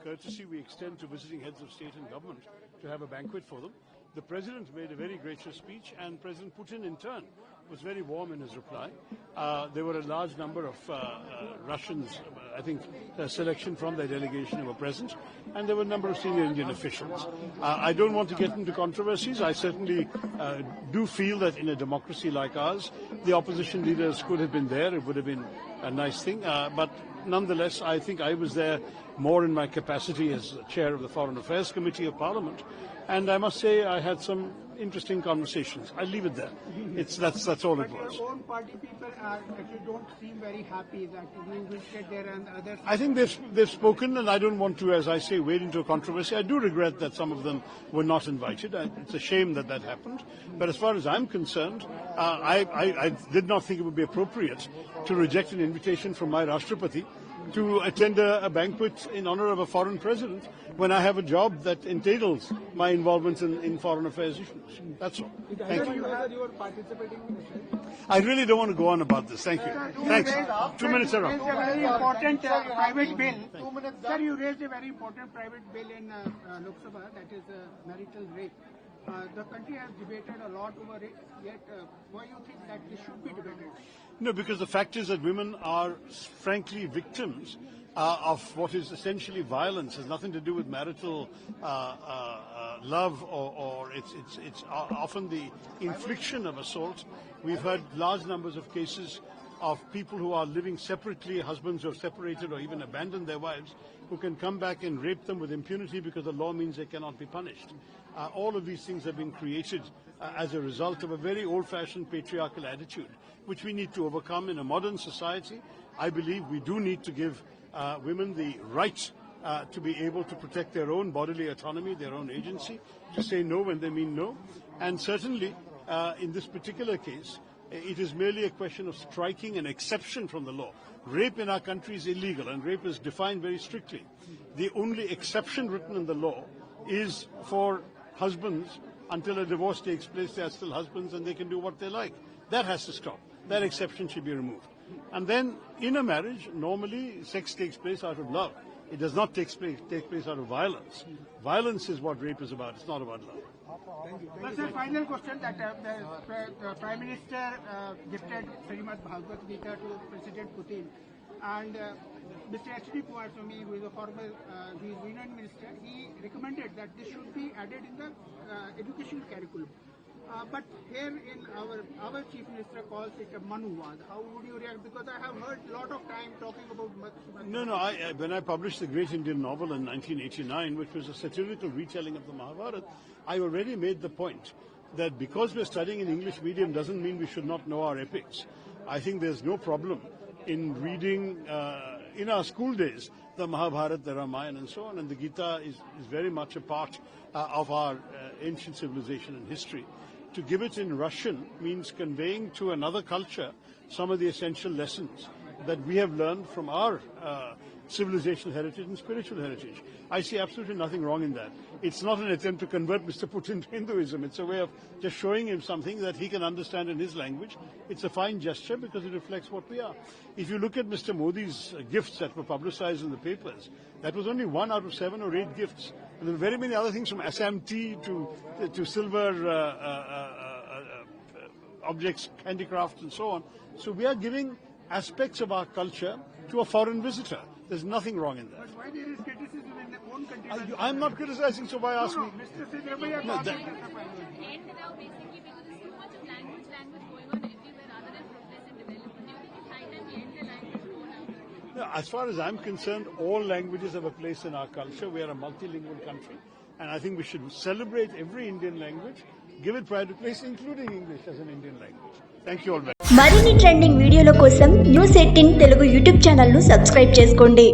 courtesy we extend to visiting heads of state and government to have a banquet for them. The President made a very gracious speech, and President Putin, in turn, was very warm in his reply. There were a large number of Russians, I think, selection from their delegation who were present, and there were a number of senior Indian officials. I don't want to get into controversies. I certainly do feel that in a democracy like ours, the opposition leaders could have been there. It would have been a nice thing. But nonetheless, I think I was there more in my capacity as chair of the Foreign Affairs Committee of Parliament. And I must say I had some interesting conversations. I'll leave it there. That's all it was. Your own party people actually don't seem very happy that you visited there and others. I think they've spoken, and I don't want to, as I say, wade into a controversy. I do regret that some of them were not invited. It's a shame that happened. But as far as I'm concerned, I did not think it would be appropriate to reject an invitation from my Rashtrapati to attend a banquet in honor of a foreign president when I have a job that entails my involvement in foreign affairs issues. That's all. Thank you. I really don't want to go on about this. Thank you. Thanks. 2 minutes are up. A very important private bill. Sir, you raised a very important private bill in Lok Sabha, that is marital rape. The country has debated a lot over it, yet why do you think that this should be debated? No, because the fact is that women are frankly victims of what is essentially violence. It has nothing to do with marital love, or it's often the infliction of assault. We've heard large numbers of cases of people who are living separately, husbands who have separated or even abandoned their wives, who can come back and rape them with impunity because the law means they cannot be punished. All of these things have been created as a result of a very old-fashioned patriarchal attitude, which we need to overcome in a modern society. I believe we do need to give women the right to be able to protect their own bodily autonomy, their own agency, to say no when they mean no. And certainly, in this particular case, it is merely a question of striking an exception from the law. Rape in our country is illegal, and rape is defined very strictly. The only exception written in the law is for husbands. Until a divorce takes place, they are still husbands and they can do what they like. That has to stop. That exception should be removed. And then, in a marriage, normally sex takes place out of love. It does not take place out of violence. Violence is what rape is about. It's not about love. But sir, final question that the Prime Minister gifted Srimad Bhagavad Gita to President Putin, and Mr. H.D. Kumaraswamy, who is a former Union Minister, he recommended that this should be added in the educational curriculum. But here in our Chief Minister calls it a Manuvad. How would you react? Because I have heard a lot of time talking about... No. When I published the great Indian novel in 1989, which was a satirical retelling of the Mahabharata, I already made the point that because we're studying in English medium doesn't mean we should not know our epics. I think there's no problem in reading in our school days the Mahabharata, the Ramayana and so on, and the Gita is very much a part of our ancient civilization and history. To give it in Russian means conveying to another culture some of the essential lessons that we have learned from our civilizational heritage and spiritual heritage. I see absolutely nothing wrong in that. It's not an attempt to convert Mr. Putin to Hinduism. It's a way of just showing him something that he can understand in his language. It's a fine gesture because it reflects what we are. If you look at Mr. Modi's gifts that were publicized in the papers, that was only 1 out of 7 or 8 gifts. And there were very many other things, from Assam tea to silver objects, handicrafts and so on. So we are giving aspects of our culture to a foreign visitor. There's nothing wrong in that. But why there is criticism in their own country? I'm not criticizing, so why ask me? Mr. Sidrabhaya No, talked that- in the panel. End now, basically, because there's so much of language going on everywhere rather than progressive development. Do you think it's high time we end the language war now? No, as far as I'm concerned, all languages have a place in our culture. We are a multilingual country, and I think we should celebrate every Indian language, give it pride of place, including English as an Indian language. Thank you all very much. మరిన్ని trending వీడియోల కోసం news 18 Telugu YouTube channel ను subscribe చేసుకోండి.